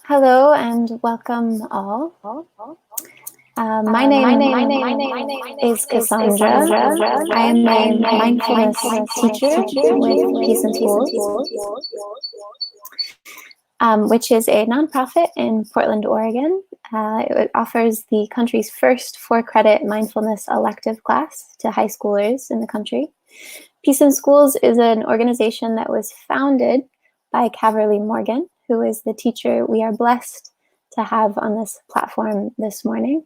Hello and welcome all. My name is Cassandra. I am a mindfulness teacher with Peace in Schools, which is a nonprofit in Portland, Oregon. It offers the country's first 4-credit mindfulness elective class to high schoolers in the country. Peace in Schools is an organization that was founded by Caverly Morgan, who is the teacher we are blessed to have on this platform this morning.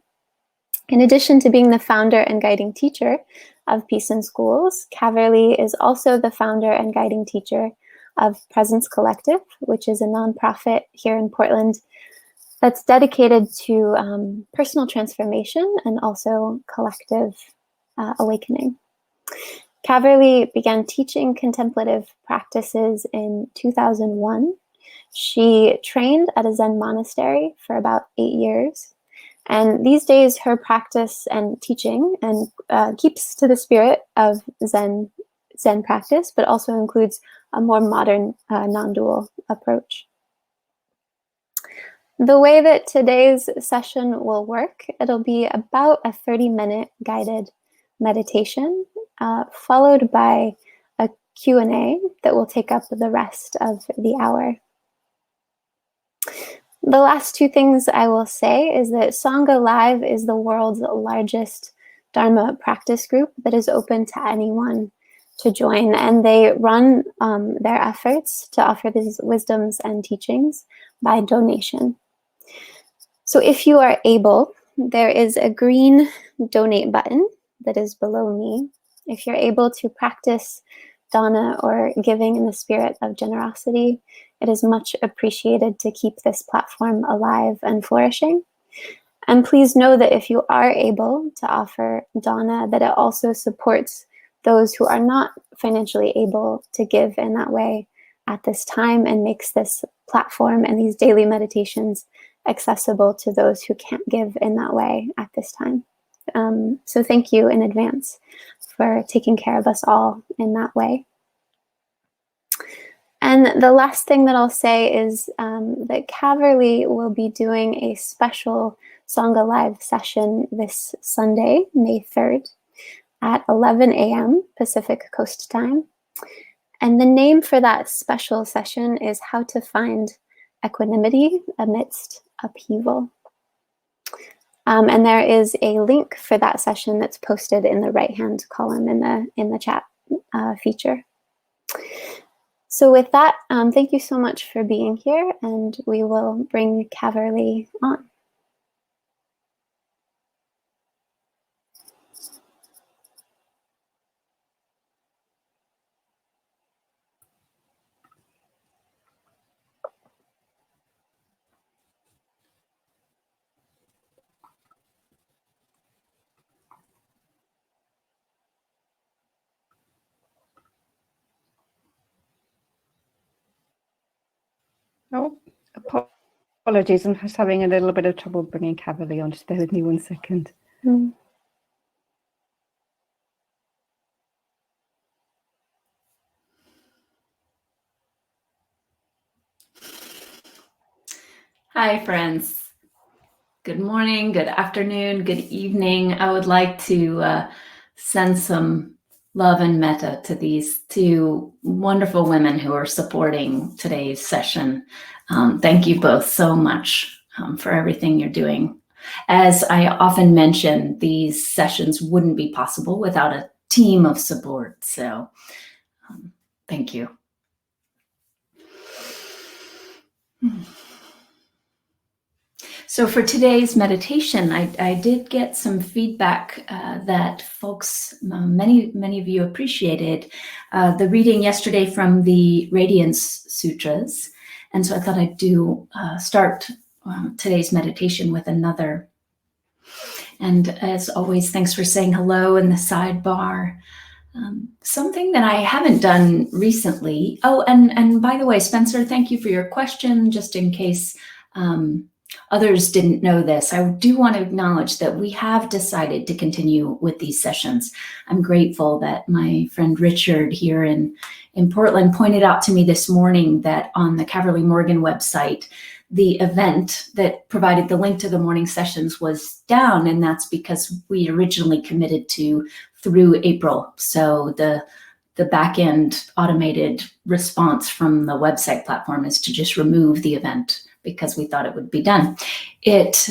In addition to being the founder and guiding teacher of Peace in Schools, Caverly is also the founder and guiding teacher of Presence Collective, which is a nonprofit here in Portland that's dedicated to personal transformation and also collective awakening. Caverly began teaching contemplative practices in 2001. She trained at a Zen monastery for about 8 years. And these days, her practice and teaching keeps to the spirit of Zen practice, but also includes a more modern non-dual approach. The way that today's session will work, it'll be about a 30-minute guided meditation, followed by a Q&A that will take up the rest of the hour. The last two things I will say is that Sangha Live is the world's largest Dharma practice group that is open to anyone to join, and they run their efforts to offer these wisdoms and teachings by donation. So if you are able, there is a green donate button that is below me. If you're able to practice dana or giving in the spirit of generosity, it is much appreciated to keep this platform alive and flourishing. And please know that if you are able to offer dana, that it also supports those who are not financially able to give in that way at this time and makes this platform and these daily meditations accessible to those who can't give in that way at this time. So thank you in advance for taking care of us all in that way. And the last thing that I'll say is that Caverly will be doing a special Sangha Live session this Sunday, May 3rd, at 11 a.m. Pacific Coast Time. And the name for that special session is How to Find Equanimity Amidst Upheaval. And there is a link for that session that's posted in the right-hand column in the chat feature. So with that, thank you so much for being here, and we will bring Caverly on. Oh, apologies. I'm just having a little bit of trouble bringing Caverly on. Just bear with me 1 second. Hi, friends. Good morning, good afternoon, good evening. I would like to send some love and metta to these two wonderful women who are supporting today's session. Thank you both so much for everything you're doing. As I often mention, these sessions wouldn't be possible without a team of support. So thank you. So for today's meditation, I did get some feedback that folks, many of you appreciated the reading yesterday from the Radiance Sutras. And so I thought I'd start today's meditation with another. And as always, thanks for saying hello in the sidebar. Something that I haven't done recently. Oh, and by the way, Spencer, thank you for your question, just in case others didn't know this. I do want to acknowledge that we have decided to continue with these sessions. I'm grateful that my friend Richard here in Portland pointed out to me this morning that on the Caverly Morgan website, the event that provided the link to the morning sessions was down, and that's because we originally committed to through April. So the back-end automated response from the website platform is to just remove the event because we thought it would be done. It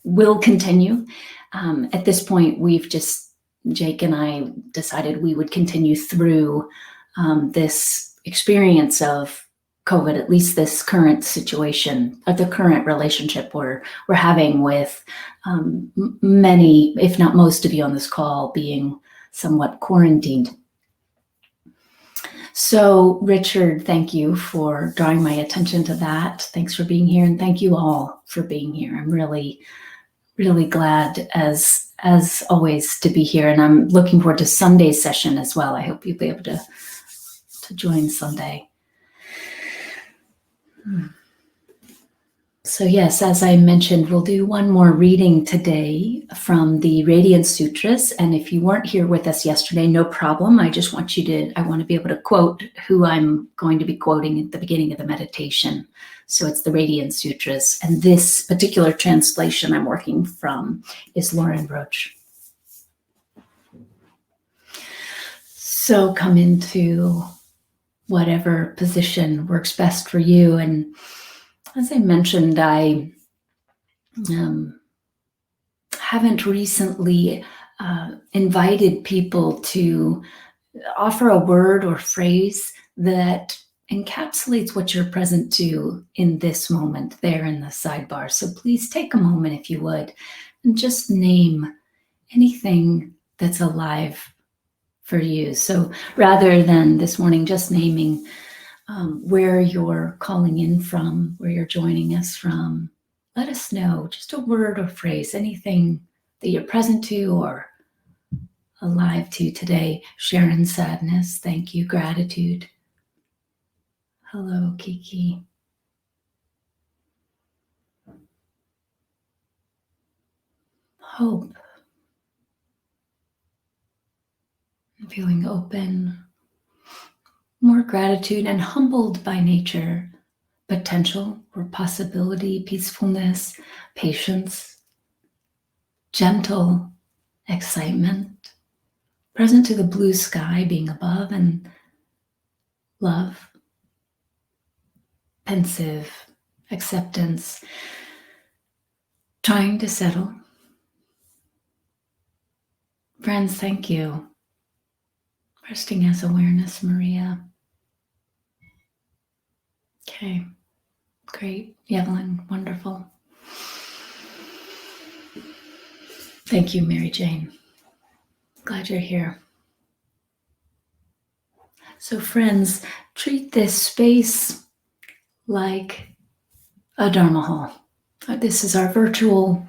will continue. At this point, Jake and I decided we would continue through this experience of COVID, at least this current situation, or the current relationship we're having with many, if not most of you on this call being somewhat quarantined. So Richard, thank you for drawing my attention to that. Thanks for being here, and thank you all for being here. I'm really, really glad as always to be here, and I'm looking forward to Sunday's session as well. I hope you'll be able to join Sunday. So yes, as I mentioned, we'll do one more reading today from the Radiance Sutras. And if you weren't here with us yesterday, no problem. I want to be able to quote who I'm going to be quoting at the beginning of the meditation. So it's the Radiance Sutras. And this particular translation I'm working from is Lauren Roach. So come into whatever position works best for you. And as I mentioned, I haven't recently invited people to offer a word or phrase that encapsulates what you're present to in this moment there in the sidebar. So please take a moment, if you would, and just name anything that's alive for you. So rather than this morning just naming where you're calling in from, where you're joining us from, let us know, just a word or phrase, anything that you're present to or alive to today. Sharon Sadness, thank you. Gratitude. Hello, Kiki. Hope. I'm feeling open. More gratitude and humbled by nature, potential or possibility, peacefulness, patience, gentle excitement, present to the blue sky being above, and love, pensive, acceptance, trying to settle. Friends, thank you. Resting as awareness, Maria. Okay, great. Evelyn, wonderful. Thank you, Mary Jane. Glad you're here. So friends, treat this space like a Dharma hall. This is our virtual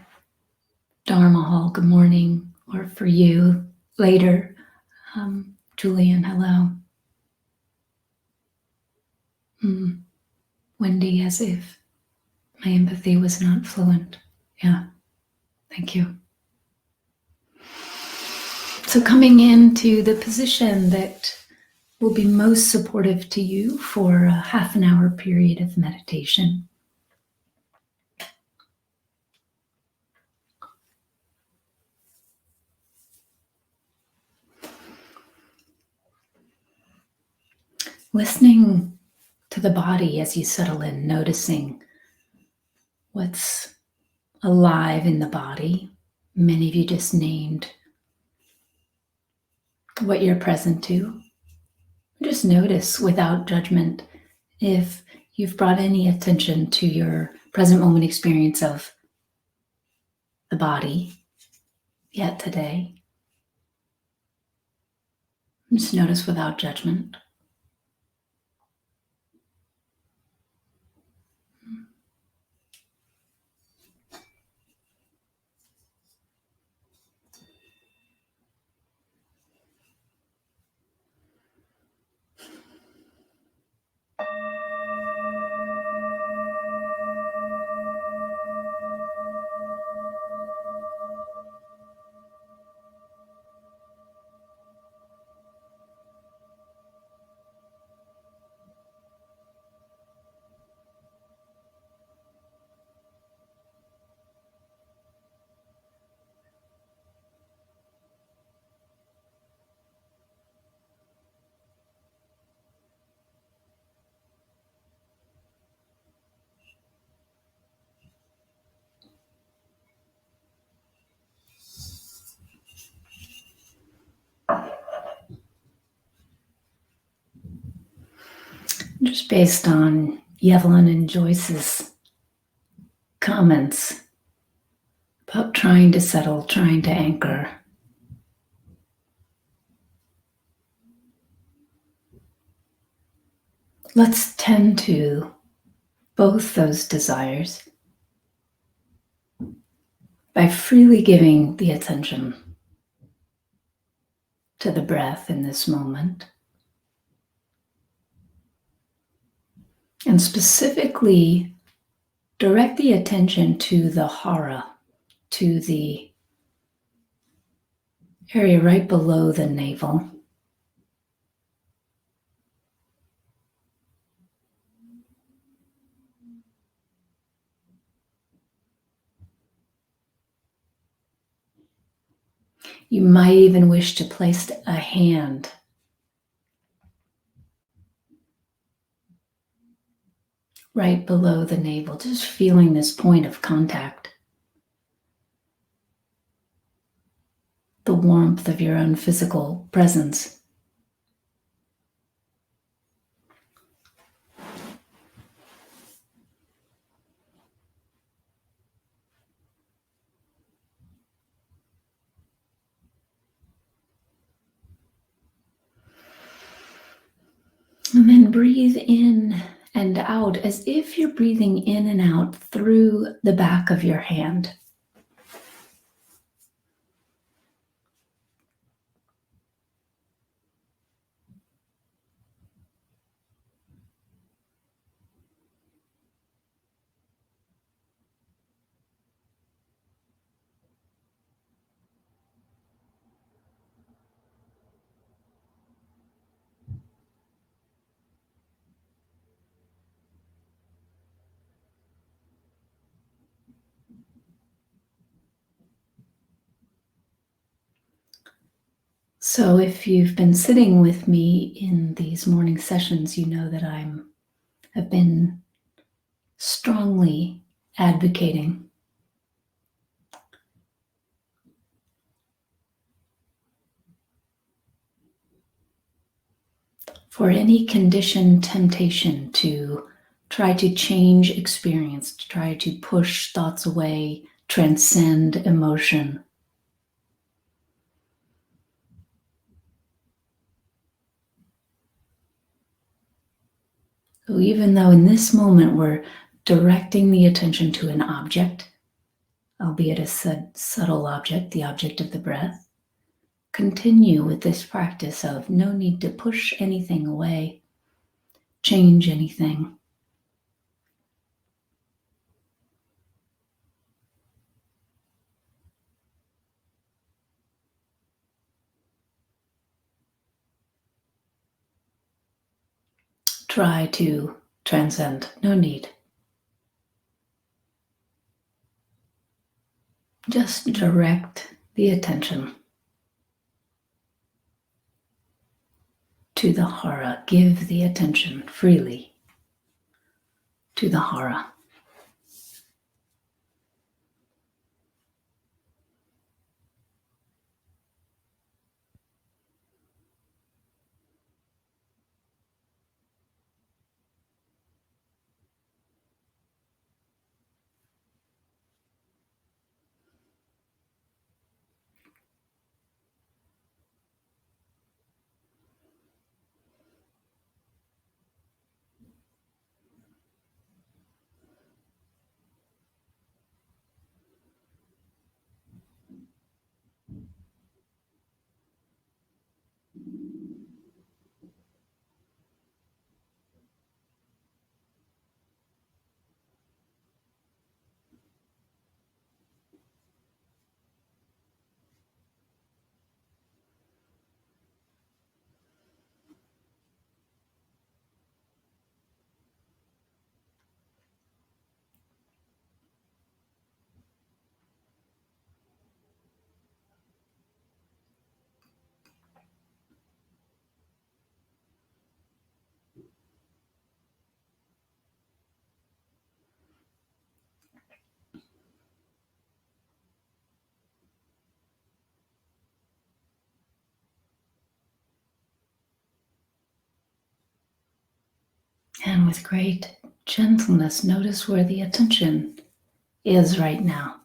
Dharma hall. Good morning, or for you later. Julian, hello. Wendy, as if my empathy was not fluent. Yeah, thank you. So coming into the position that will be most supportive to you for a half an hour period of meditation. Listening to the body as you settle in, noticing what's alive in the body. Many of you just named what you're present to. Just notice without judgment if you've brought any attention to your present moment experience of the body yet today. Just notice without judgment. Just based on Evelyn and Joyce's comments about trying to settle, trying to anchor. Let's tend to both those desires by freely giving the attention to the breath in this moment. And specifically, direct the attention to the hara, to the area right below the navel. You might even wish to place a hand right below the navel, just feeling this point of contact. The warmth of your own physical presence. And then breathe in and out as if you're breathing in and out through the back of your hand. So if you've been sitting with me in these morning sessions, you know that have been strongly advocating for any conditioned temptation to try to change experience, to try to push thoughts away, transcend emotion. So even though in this moment we're directing the attention to an object, albeit a subtle object, the object of the breath, continue with this practice of no need to push anything away, change anything. Try to transcend, no need. Just direct the attention to the hara. Give the attention freely to the hara. And with great gentleness, notice where the attention is right now.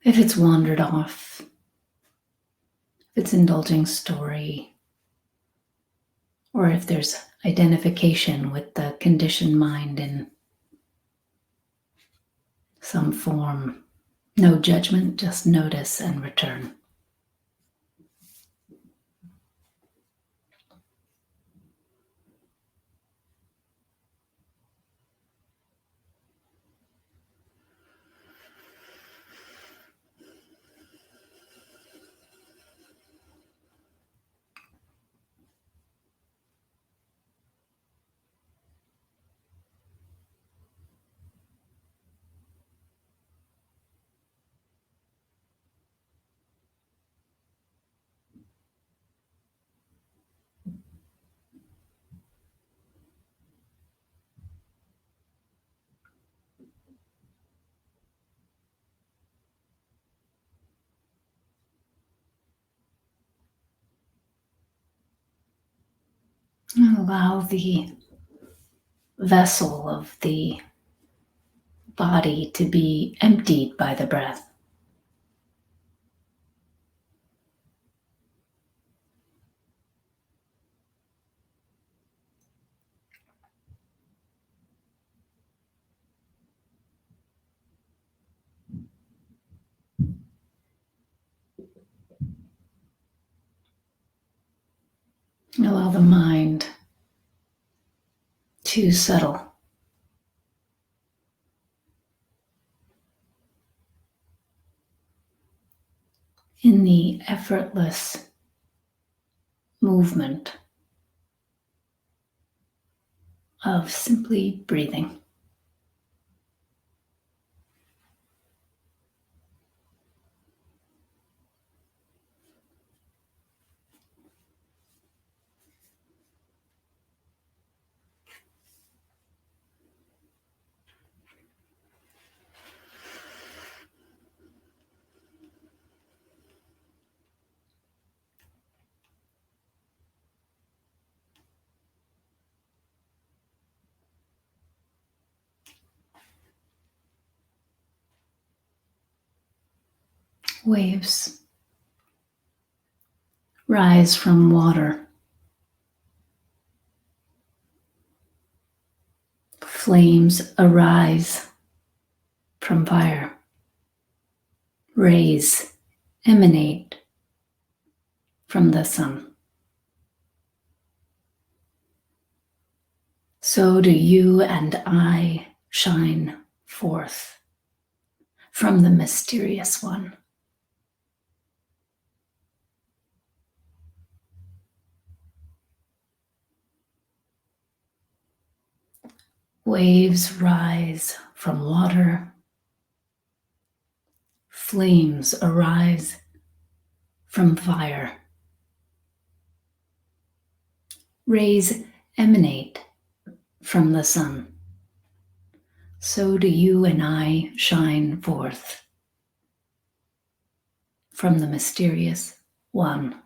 If it's wandered off, if it's indulging story, or if there's identification with the conditioned mind in some form. No judgment, just notice and return. Allow the vessel of the body to be emptied by the breath. Allow the mind to settle. In the effortless movement of simply breathing. Waves rise from water. Flames arise from fire. Rays emanate from the sun. So do you and I shine forth from the mysterious one. Waves rise from water. Flames arise from fire. Rays emanate from the sun. So do you and I shine forth from the mysterious one.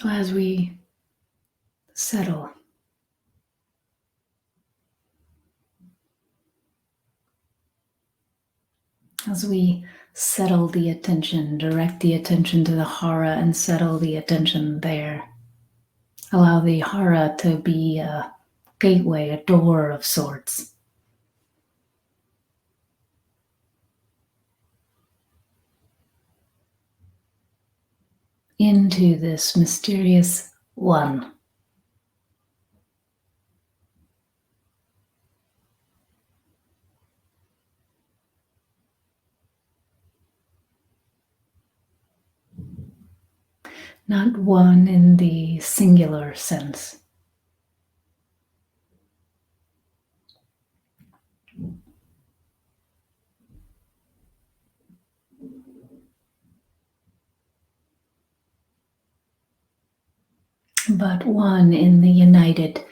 So as we settle, as we settle the attention, direct the attention to the hara and settle the attention there. Allow the hara to be a gateway, a door of sorts. Into this mysterious one. Not one in the singular sense. But one in the united,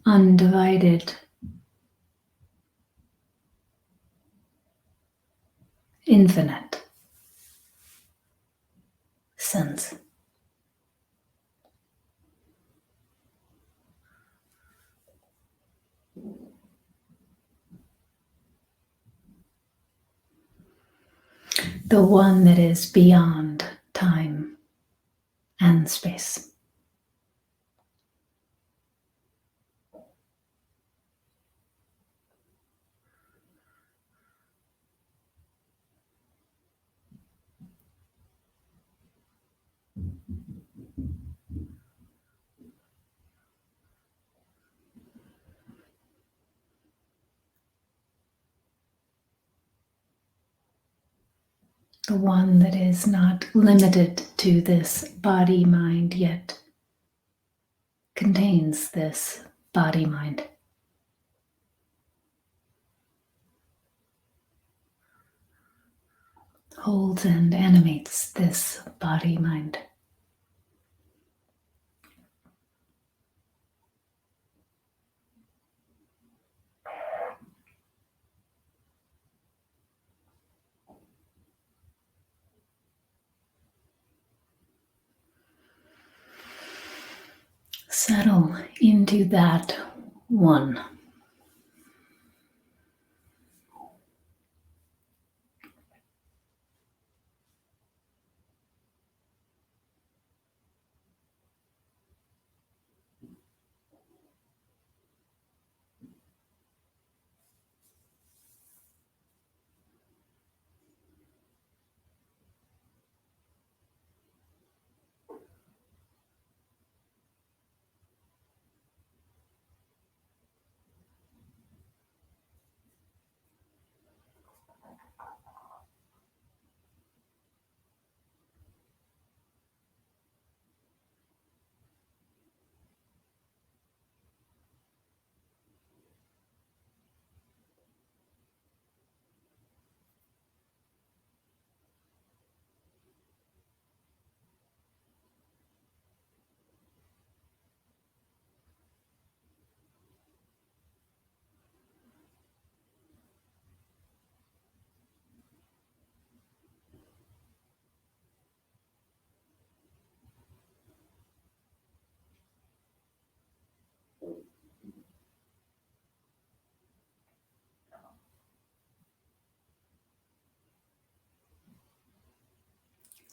undivided, infinite sense. The one that is beyond time and space. The one that is not limited to this body-mind, yet contains this body-mind. Holds and animates this body-mind. Settle into that one.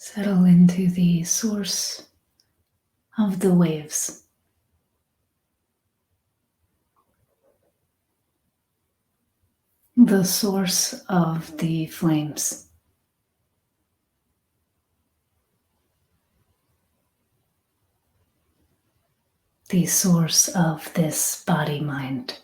Settle into the source of the waves. The source of the flames. The source of this body-mind.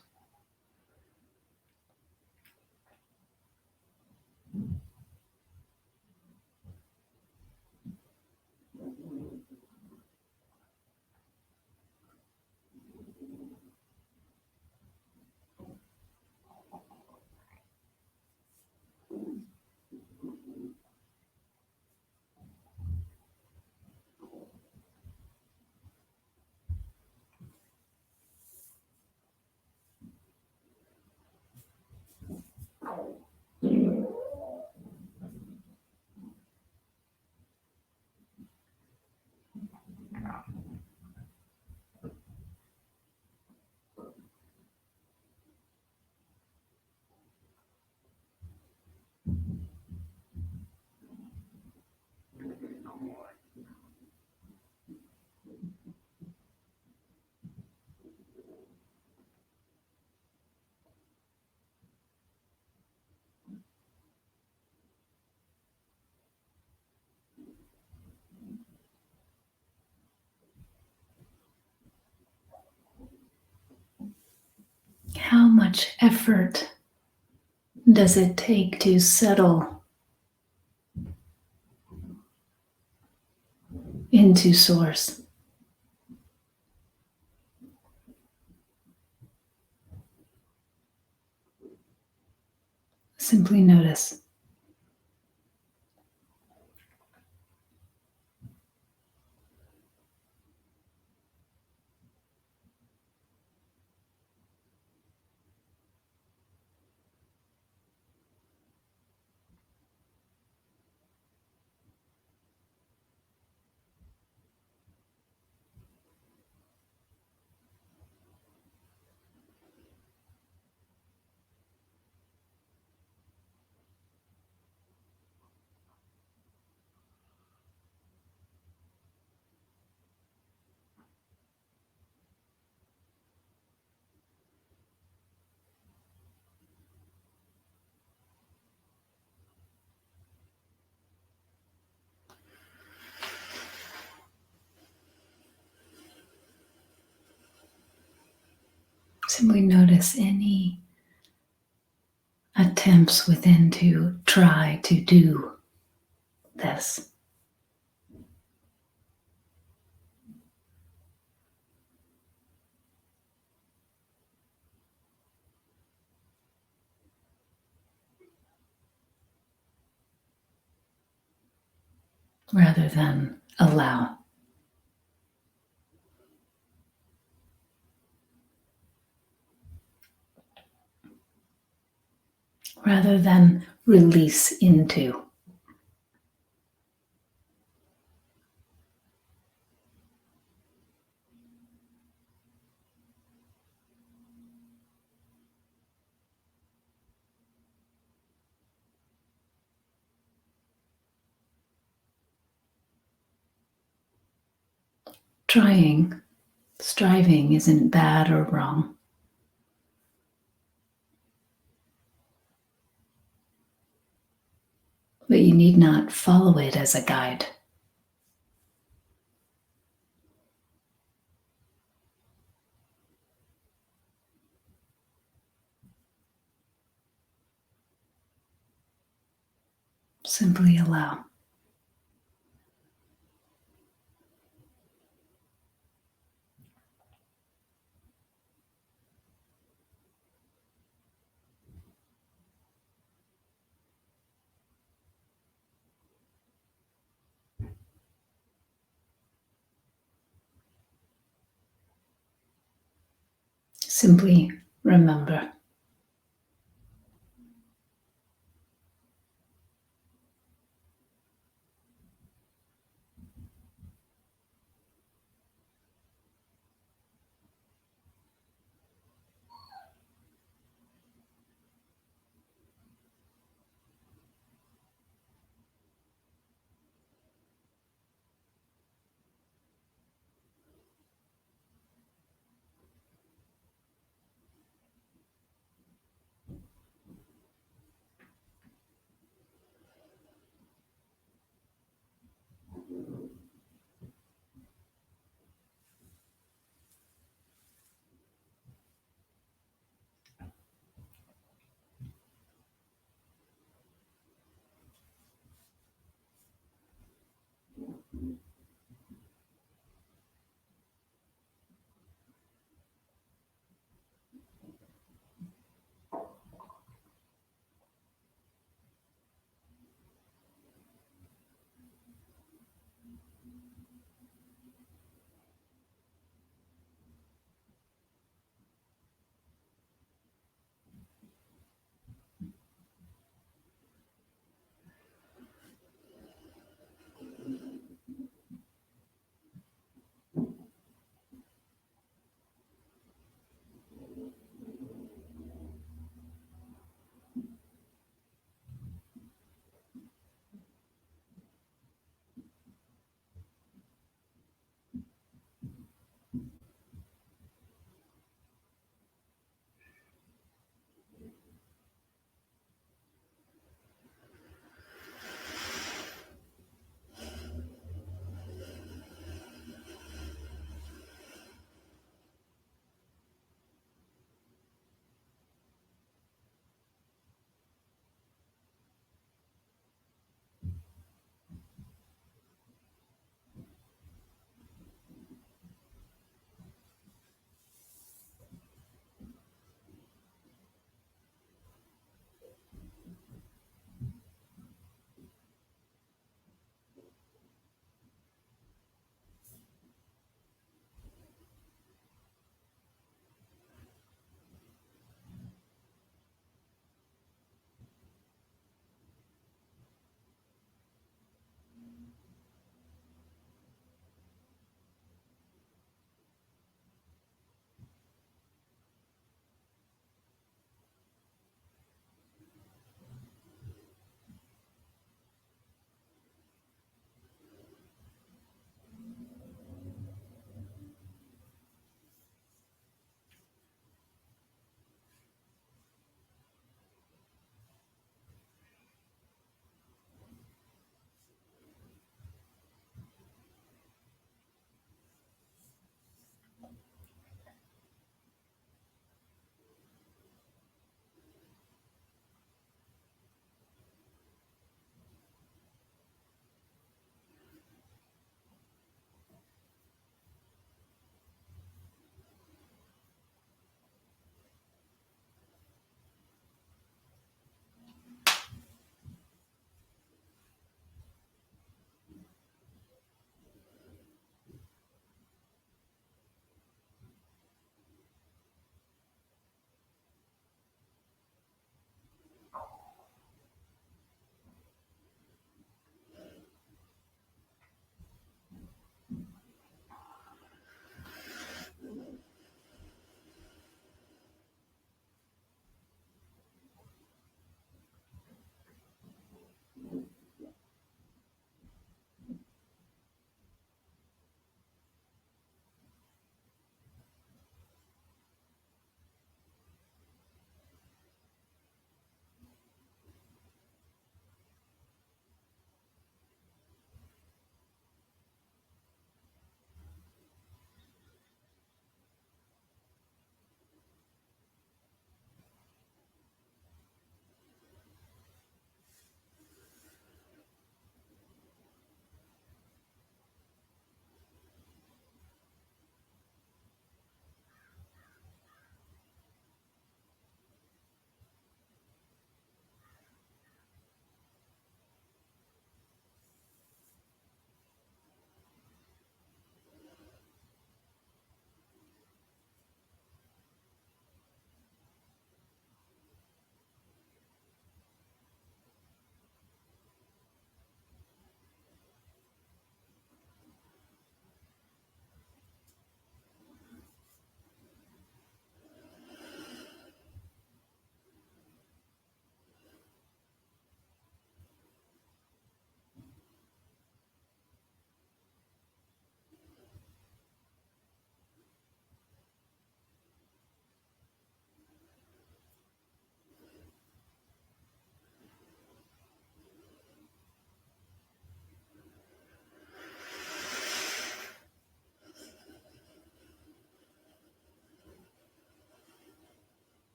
much effort does it take to settle into Source? Simply notice. Simply notice any attempts within to try to do this. Rather than allow. Rather than release into. Trying, striving isn't bad or wrong. But you need not follow it as a guide. Simply allow. Simply remember.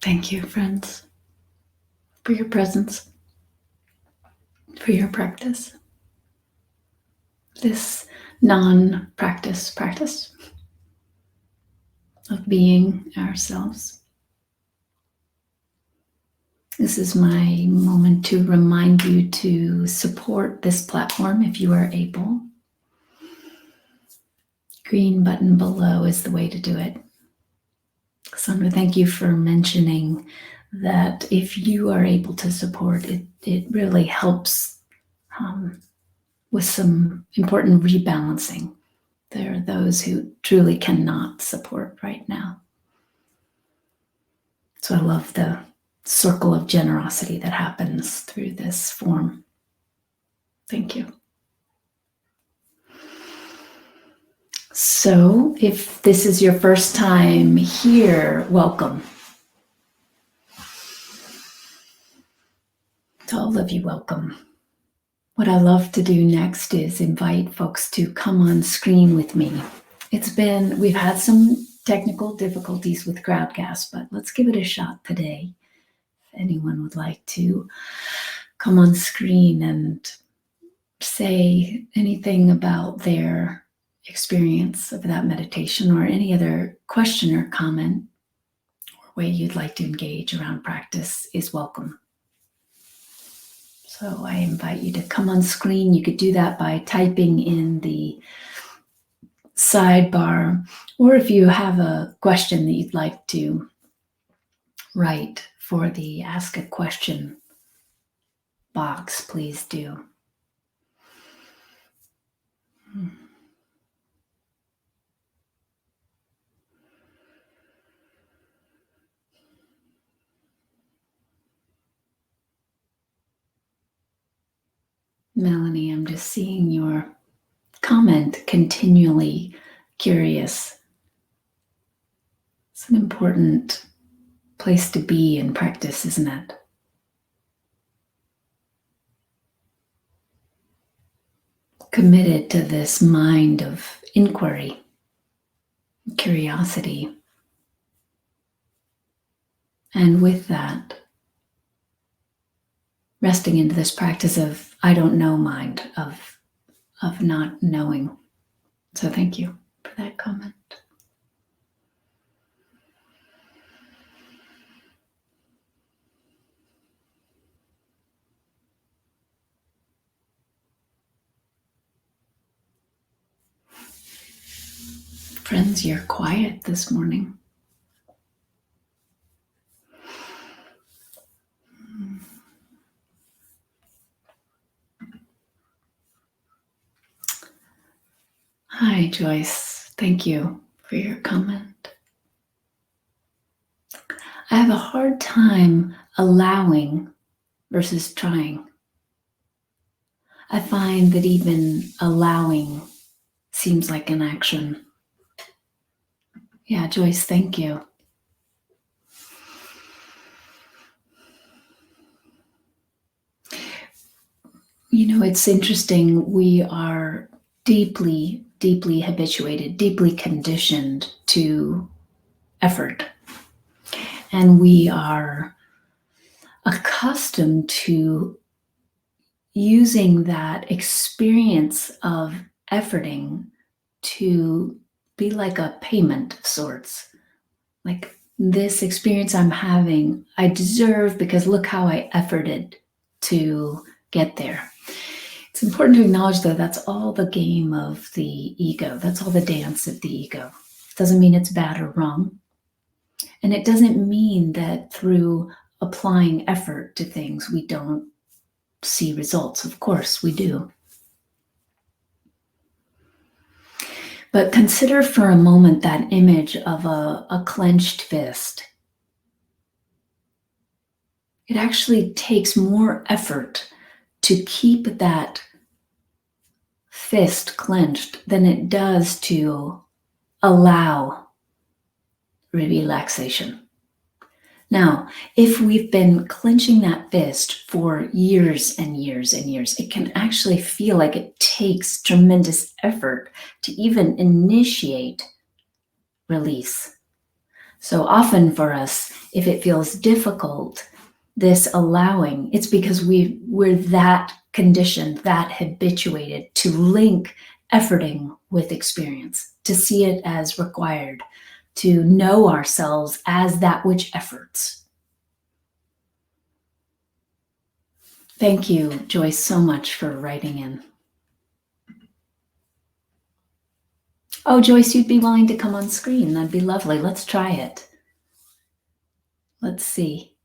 Thank you, friends, for your presence, for your practice. This non-practice practice of being ourselves. This is my moment to remind you to support this platform if you are able. Green button below is the way to do it. Sandra, thank you for mentioning that if you are able to support it, it really helps with some important rebalancing. There are those who truly cannot support right now. So I love the circle of generosity that happens through this form. Thank you. So if this is your first time here, welcome. To all of you, welcome. What I love to do next is invite folks to come on screen with me. We've had some technical difficulties with Crowdcast, but let's give it a shot today. If anyone would like to come on screen and say anything about their experience of that meditation or any other question or comment or way you'd like to engage around practice is welcome. So I invite you to come on screen. You could do that by typing in the sidebar, or if you have a question that you'd like to write for the Ask a Question box, please do. Melanie, I'm just seeing your comment, continually curious. It's an important place to be in practice, isn't it? Committed to this mind of inquiry, curiosity. And with that, resting into this practice of I don't know mind, of not knowing. So thank you for that comment. Friends, you're quiet this morning. Hi, Joyce. Thank you for your comment. I have a hard time allowing versus trying. I find that even allowing seems like an action. Yeah, Joyce, thank you. You know, it's interesting. We are deeply habituated, deeply conditioned to effort. And we are accustomed to using that experience of efforting to be like a payment of sorts. Like this experience I'm having, I deserve because look how I efforted to get there. It's important to acknowledge that that's all the game of the ego. That's all the dance of the ego. It doesn't mean it's bad or wrong. And it doesn't mean that through applying effort to things, we don't see results. Of course we do. But consider for a moment that image of a clenched fist. It actually takes more effort to keep that fist clenched than it does to allow relaxation. Now, if we've been clenching that fist for years and years and years, it can actually feel like it takes tremendous effort to even initiate release. So often for us, if it feels difficult, this allowing, it's because we're that conditioned, that habituated to link efforting with experience, to see it as required, to know ourselves as that which efforts. Thank you, Joyce, so much for writing in. Oh, Joyce, you'd be willing to come on screen. That'd be lovely. Let's try it. Let's see.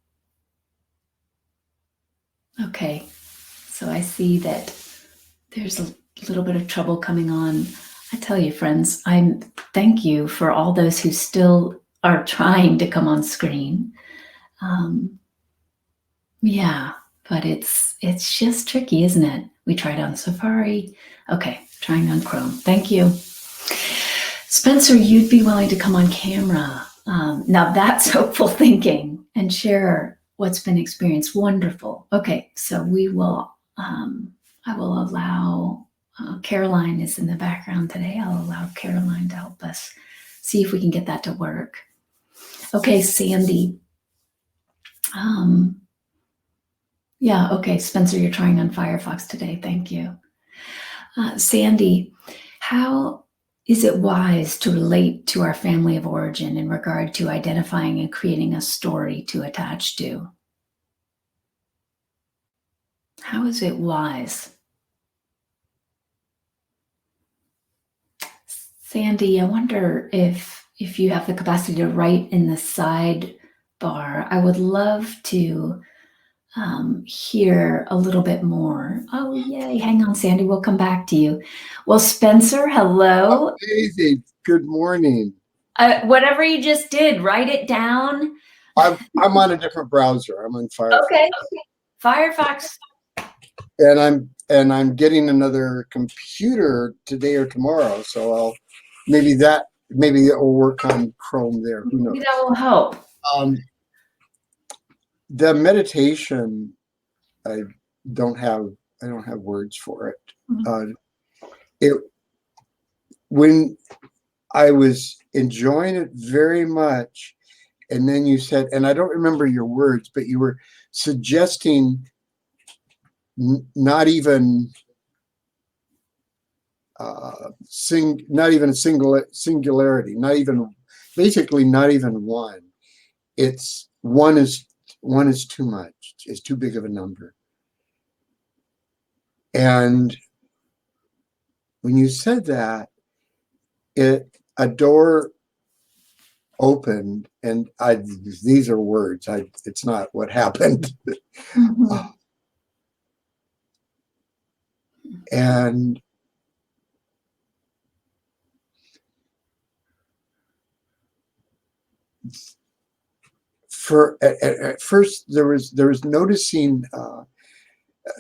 Okay, so I see that there's a little bit of trouble coming on. I tell you, friends, thank you for all those who still are trying to come on screen. Yeah, but it's just tricky, isn't it? We tried on Safari. Okay, trying on Chrome. Thank you. Spencer, you'd be willing to come on camera. Now that's hopeful thinking and share what's been experienced. Wonderful. Okay, so we will, I will allow, Caroline is in the background today. I'll allow Caroline to help us see if we can get that to work. Okay, Sandy. Yeah, okay, Spencer, you're trying on Firefox today. Thank you. Sandy, how is it wise to relate to our family of origin in regard to identifying and creating a story to attach to? How is it wise? Sandy, I wonder if you have the capacity to write in the sidebar. I would love to hear a little bit more. Oh, yay. Hang on, Sandy. We'll come back to you. Well, Spencer, hello. Daisy, good morning. Whatever you just did, write it down. I'm on a different browser. I'm on Firefox. Okay. Firefox. And I'm getting another computer today or tomorrow, so maybe it will work on Chrome there. Who knows? Maybe that will help. The meditation, I don't have words for it. Mm-hmm. When I was enjoying it very much, and then you said, and I don't remember your words, but you were suggesting not even a singularity, basically not even one. It's one is too much. It's too big of a number. And when you said that, a door opened, and these are words. It's not what happened. Mm-hmm. And at first there was noticing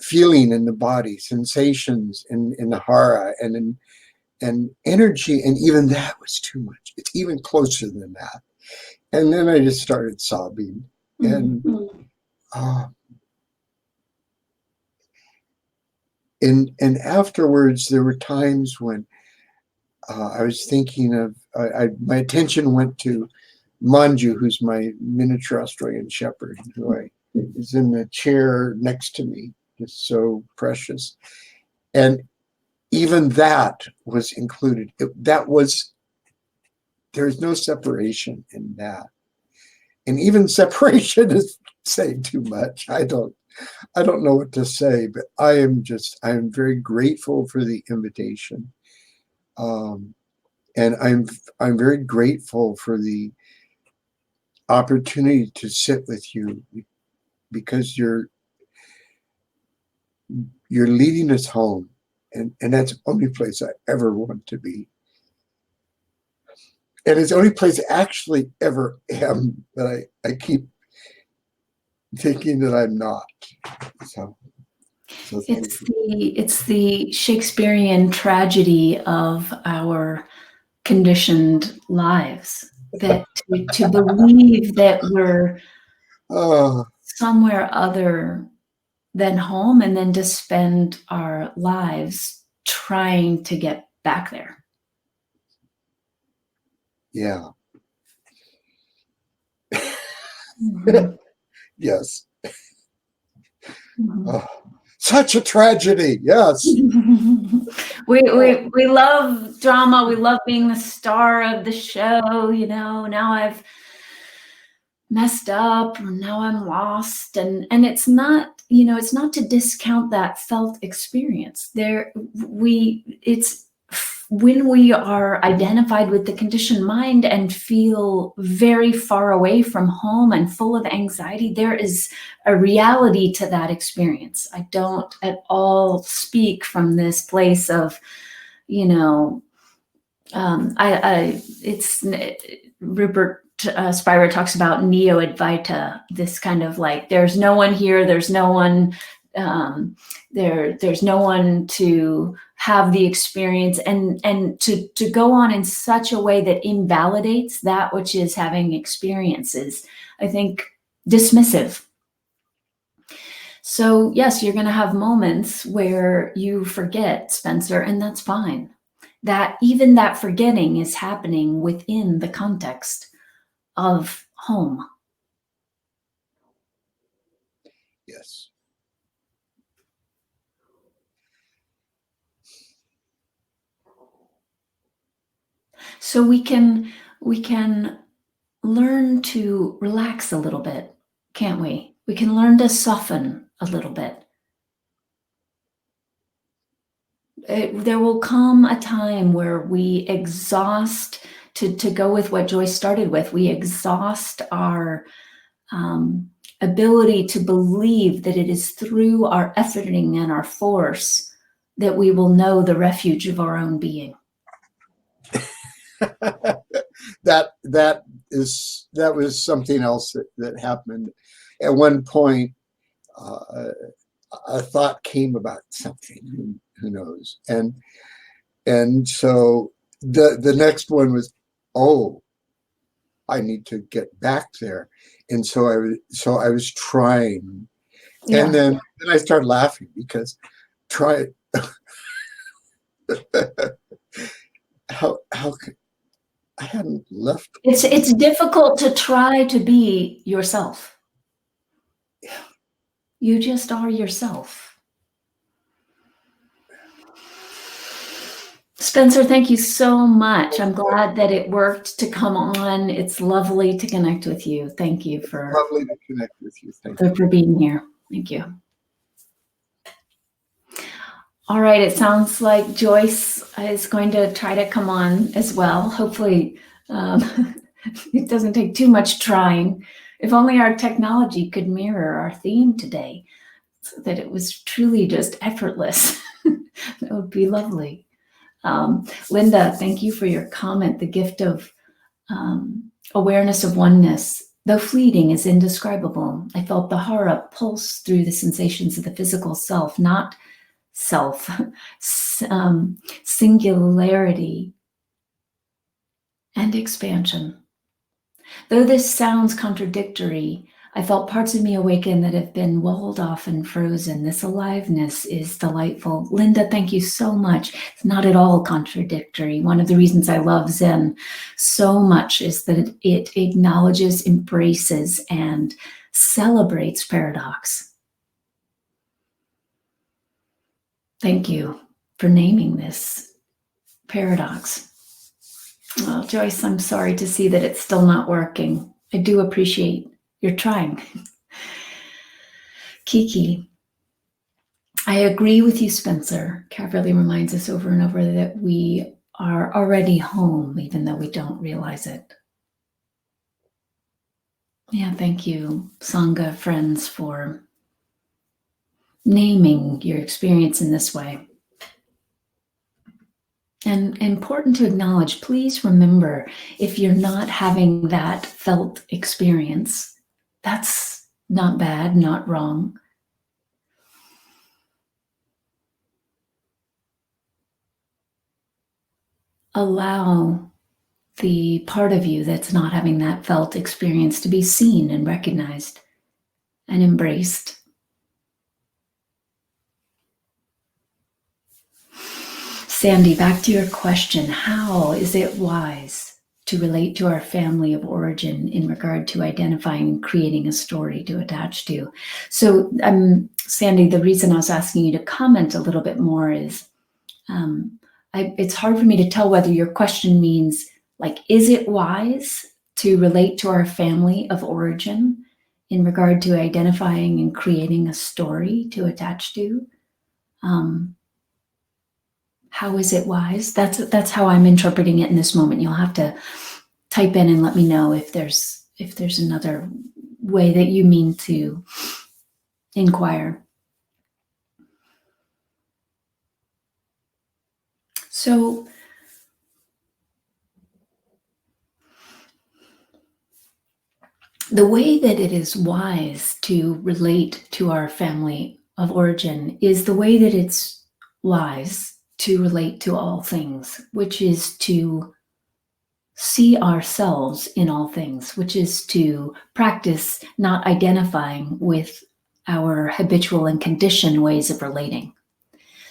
feeling in the body, sensations in the hara and energy, and even that was too much. It's even closer than that. And then I just started sobbing. And afterwards there were times when I was thinking of my attention went to Manju, who's my miniature Australian Shepherd, who is in the chair next to me, just so precious. And even that was included. There's no separation in that. And even separation is saying too much. I don't know what to say, but I am very grateful for the invitation. And I'm very grateful for the opportunity to sit with you, because you're leading us home, and that's the only place I ever want to be, and it's the only place I actually ever am, but I keep thinking that I'm not. So it's the Shakespearean tragedy of our conditioned lives, that to believe that we're somewhere other than home, and then to spend our lives trying to get back there. Yeah. Mhm. Yes. Mhm. Oh, such a tragedy. Yes. We love drama. We love being the star of the show. Now I've messed up, or now I'm lost, and it's not it's not to discount that felt experience. It's when we are identified with the conditioned mind and feel very far away from home and full of anxiety, there is a reality to that experience. I don't at all speak from this place of, it's Rupert Spira talks about neo Advaita, this kind of like, there's no one here, there's no one, there's no one to have the experience, and to go on in such a way that invalidates that which is having experiences, I think, dismissive. So yes, you're going to have moments where you forget, Spencer, and that's fine. That even that forgetting is happening within the context of home. Yes. So we can learn to relax a little bit, can't we? We can learn to soften a little bit. There will come a time where we exhaust, to go with what Joyce started with, we exhaust our ability to believe that it is through our efforting and our force that we will know the refuge of our own being. that was something else that happened. At one point, a thought came about something. Who knows? And so the next one was, oh, I need to get back there. And so I was trying, Yeah. and then I started laughing because how could I hadn't left. It's difficult to try to be yourself. Yeah. You just are yourself. Spencer, thank you so much. I'm glad that it worked to come on. It's lovely to connect with you. Thank you for Lovely to connect with you. Thank you for being here. Thank you. All right, it sounds like Joyce is going to try to come on as well. Hopefully, it doesn't take too much trying. If only our technology could mirror our theme today, so that it was truly just effortless. That would be lovely. Linda, thank you for your comment. The gift of awareness of oneness, though fleeting, is indescribable. I felt the hara pulse through the sensations of the physical self, not self, singularity and expansion. Though this sounds contradictory, I felt parts of me awaken that have been walled off and frozen. This aliveness is delightful. Linda, thank you so much. It's not at all contradictory. One of the reasons I love Zen so much is that it acknowledges, embraces, and celebrates paradox. Thank you for naming this paradox. Well, Joyce, I'm sorry to see that it's still not working. I do appreciate your trying. Kiki, I agree with you, Spencer. Caverly reminds us over and over that we are already home, even though we don't realize it. Yeah, thank you, Sangha friends, for naming your experience in this way. And important to acknowledge, please remember, if you're not having that felt experience, that's not bad, not wrong. Allow the part of you that's not having that felt experience to be seen and recognized and embraced. Sandy, back to your question. How is it wise to relate to our family of origin in regard to identifying and creating a story to attach to. So, Sandy, the reason I was asking you to comment a little bit more is it's hard for me to tell whether your question means, like, is it wise to relate to our family of origin in regard to identifying and creating a story to attach to? How is it wise? That's how I'm interpreting it in this moment. You'll have to type in and let me know if there's another way that you mean to inquire. So the way that it is wise to relate to our family of origin is the way that it's wise to relate to all things, which is to see ourselves in all things, which is to practice not identifying with our habitual and conditioned ways of relating.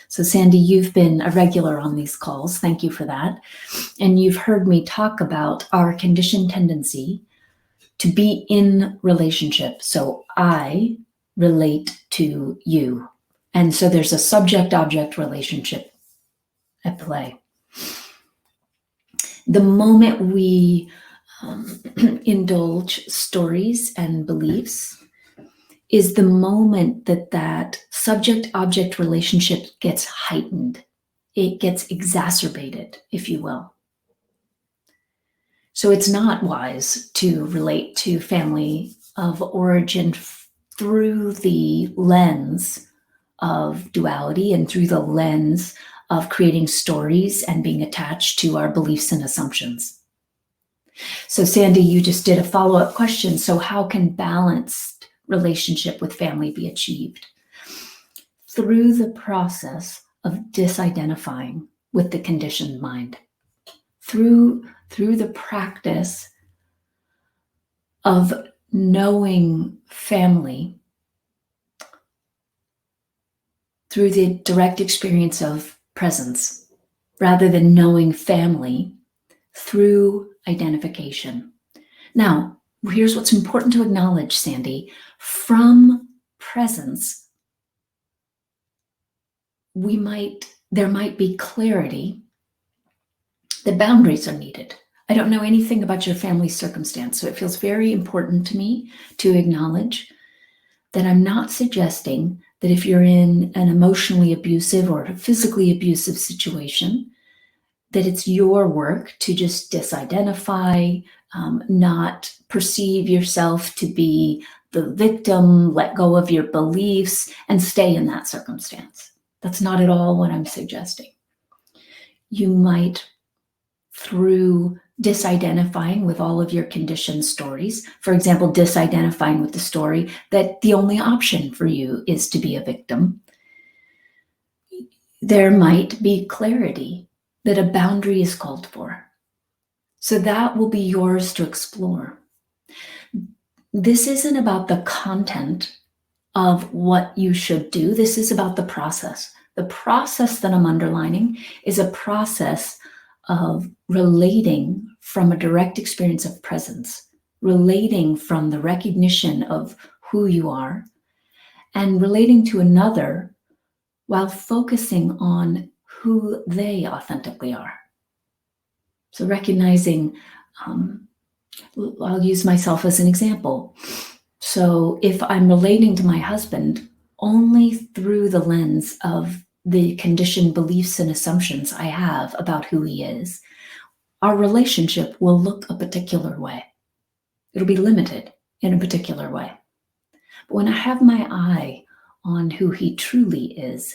So Sandy, you've been a regular on these calls. Thank you for that. And you've heard me talk about our conditioned tendency to be in relationship. So I relate to you. And so there's a subject-object relationship at play. The moment we indulge stories and beliefs is the moment that subject-object relationship gets heightened. It gets exacerbated, if you will. So it's not wise to relate to family of origin through the lens of duality and through the lens of creating stories and being attached to our beliefs and assumptions. So Sandy, you just did a follow-up question. So how can balanced relationship with family be achieved? Through the process of disidentifying with the conditioned mind. Through the practice of knowing family through the direct experience of presence, rather than knowing family through identification. Now, here's what's important to acknowledge, Sandy. From presence, there might be clarity. The boundaries are needed. I don't know anything about your family circumstance, so it feels very important to me to acknowledge that I'm not suggesting that if you're in an emotionally abusive or physically abusive situation, that it's your work to just disidentify, not perceive yourself to be the victim, let go of your beliefs, and stay in that circumstance. That's not at all what I'm suggesting. You might, through disidentifying with all of your conditioned stories, for example, disidentifying with the story that the only option for you is to be a victim, there might be clarity that a boundary is called for. So that will be yours to explore. This isn't about the content of what you should do. This is about the process. The process that I'm underlining is a process of relating from a direct experience of presence, relating from the recognition of who you are, and relating to another while focusing on who they authentically are. So recognizing, I'll use myself as an example. So if I'm relating to my husband only through the lens of the conditioned beliefs and assumptions I have about who he is, our relationship will look a particular way. It'll be limited in a particular way. But when I have my eye on who he truly is,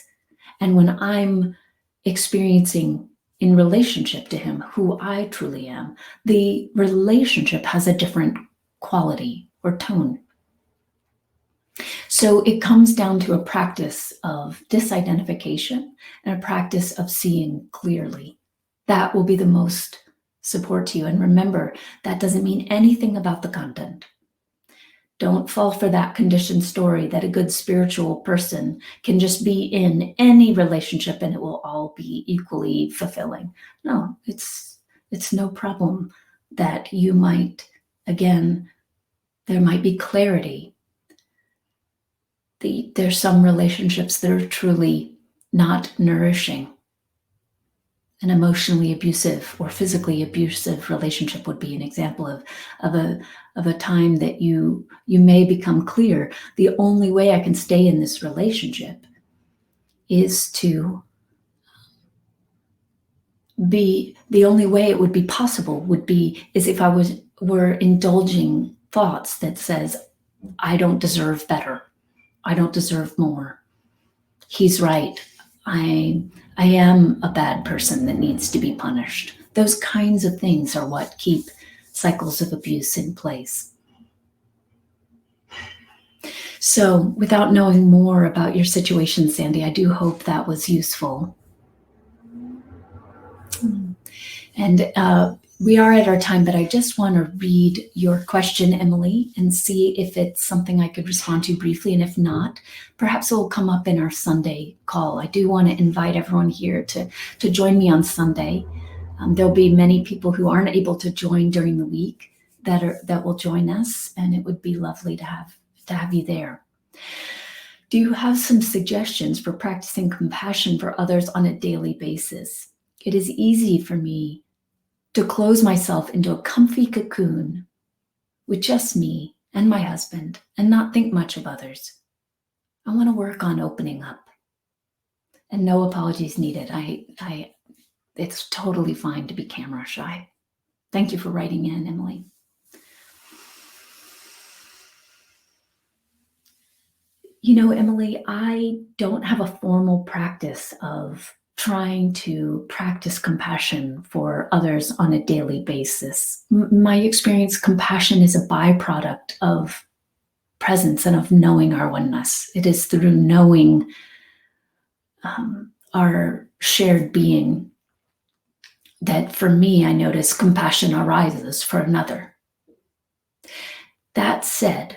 and when I'm experiencing in relationship to him who I truly am, the relationship has a different quality or tone. So it comes down to a practice of disidentification and a practice of seeing clearly. That will be the most support to you. And remember, that doesn't mean anything about the content. Don't fall for that conditioned story that a good spiritual person can just be in any relationship and it will all be equally fulfilling. No, it's no problem that you might, again, there might be clarity. There's some relationships that are truly not nourishing. An emotionally abusive or physically abusive relationship would be an example of a time that you may become clear. The only way I can stay in this relationship is to be, the only way it would be possible is if I were indulging thoughts that says, I don't deserve better. I don't deserve more. He's right. I am a bad person that needs to be punished. Those kinds of things are what keep cycles of abuse in place. So without knowing more about your situation, Sandy, I do hope that was useful. And we are at our time, but I just want to read your question, Emily, and see if it's something I could respond to briefly. And if not, perhaps it will come up in our Sunday call. I do want to invite everyone here to join me on Sunday. There'll be many people who aren't able to join during the week that will join us, and it would be lovely to have you there. Do you have some suggestions for practicing compassion for others on a daily basis? It is easy for me to close myself into a comfy cocoon with just me and my husband and not think much of others. I want to work on opening up. And no apologies needed. It's totally fine to be camera shy. Thank you for writing in, Emily. You know, Emily, I don't have a formal practice of trying to practice compassion for others on a daily basis. My experience, compassion is a byproduct of presence and of knowing our oneness. It is through knowing our shared being that, for me, I notice compassion arises for another. That said,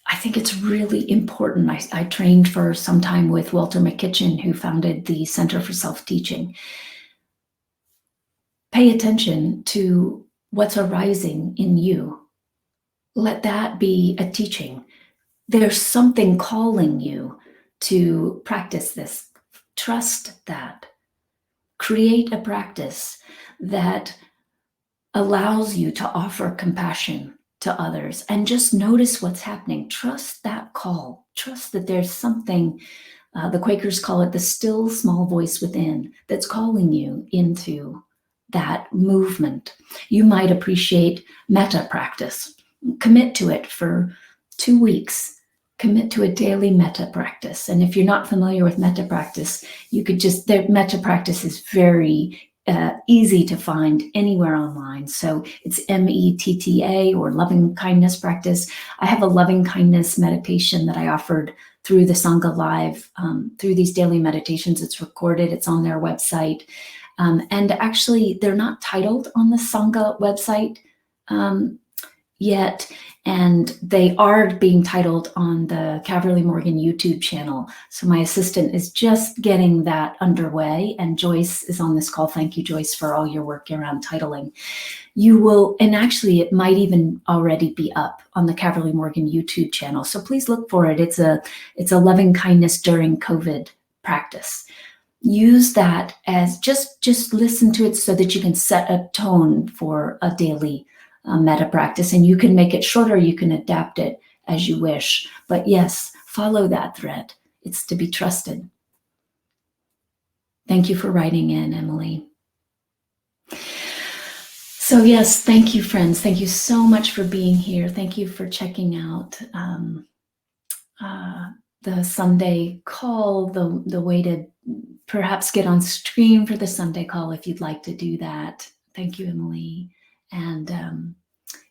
I think it's really important. I trained for some time with Walter McKitchen, who founded the Center for Self-Teaching. Pay attention to what's arising in you. Let that be a teaching. There's something calling you to practice this. Trust that. Create a practice that allows you to offer compassion to others and just notice what's happening. Trust that call. Trust that there's something, the Quakers call it the still small voice within, that's calling you into that movement. You might appreciate metta practice. Commit to it for 2 weeks. Commit to a daily metta practice. And if you're not familiar with metta practice, you could metta practice is very easy to find anywhere online. So it's METTA, or loving kindness practice. I have a loving kindness meditation that I offered through the Sangha Live, through these daily meditations. It's recorded, it's on their website. And actually, they're not titled on the Sangha website yet, and they are being titled on the Caverly Morgan YouTube channel. So my assistant is just getting that underway, and Joyce is on this call. Thank you, Joyce, for all your work around titling. You will, and actually it might even already be up on the Caverly Morgan YouTube channel. So please look for it. It's a loving kindness during COVID practice. Use that as just listen to it so that you can set a tone for a daily metta practice, and you can make it shorter, you can adapt it as you wish. But yes, follow that thread. It's to be trusted. Thank you for writing in, Emily. So yes, thank you, friends. Thank you so much for being here. Thank you for checking out the Sunday call, the way to perhaps get on stream for the Sunday call if you'd like to do that. Thank you, Emily. And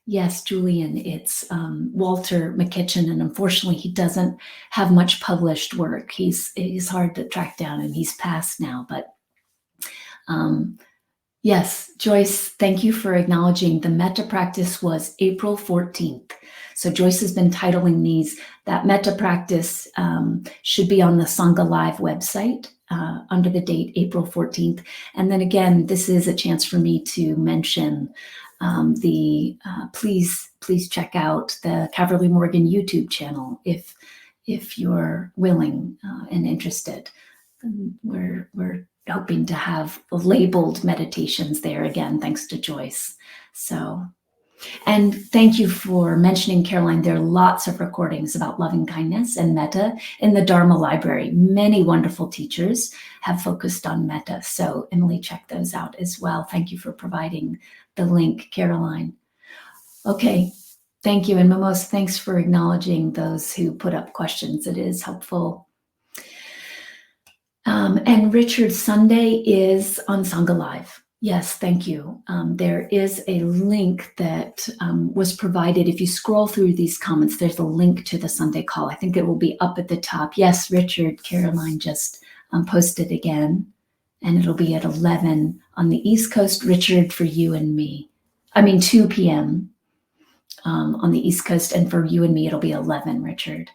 yes, Julian, it's Walter McKitchen, and unfortunately he doesn't have much published work. He's hard to track down, and he's passed now. But yes, Joyce, thank you for acknowledging the metta practice was April 14th. So Joyce has been titling these. That metta practice should be on the Sangha Live website under the date April 14th. And then again, this is a chance for me to mention Please check out the Caverly Morgan YouTube channel if you're willing and interested. We're hoping to have labeled meditations there again, thanks to Joyce. So, and thank you for mentioning, Caroline. There are lots of recordings about loving kindness and metta in the Dharma Library. Many wonderful teachers have focused on metta. So Emily, check those out as well. Thank you for providing the link, Caroline. Okay, thank you. And Mimos, thanks for acknowledging those who put up questions. It is helpful. And Richard, Sunday is on Sangha Live. Yes, thank you. There is a link that was provided. If you scroll through these comments, there's a link to the Sunday call. I think it will be up at the top. Yes, Richard, Caroline just posted again, and it'll be at 11 on the East Coast, Richard, for you and me. I mean, 2 p.m. On the East Coast, and for you and me, it'll be 11, Richard.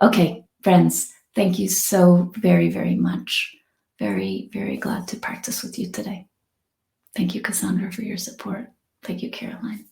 Okay, friends, thank you so very, very much. Very, very glad to practice with you today. Thank you, Cassandra, for your support. Thank you, Caroline.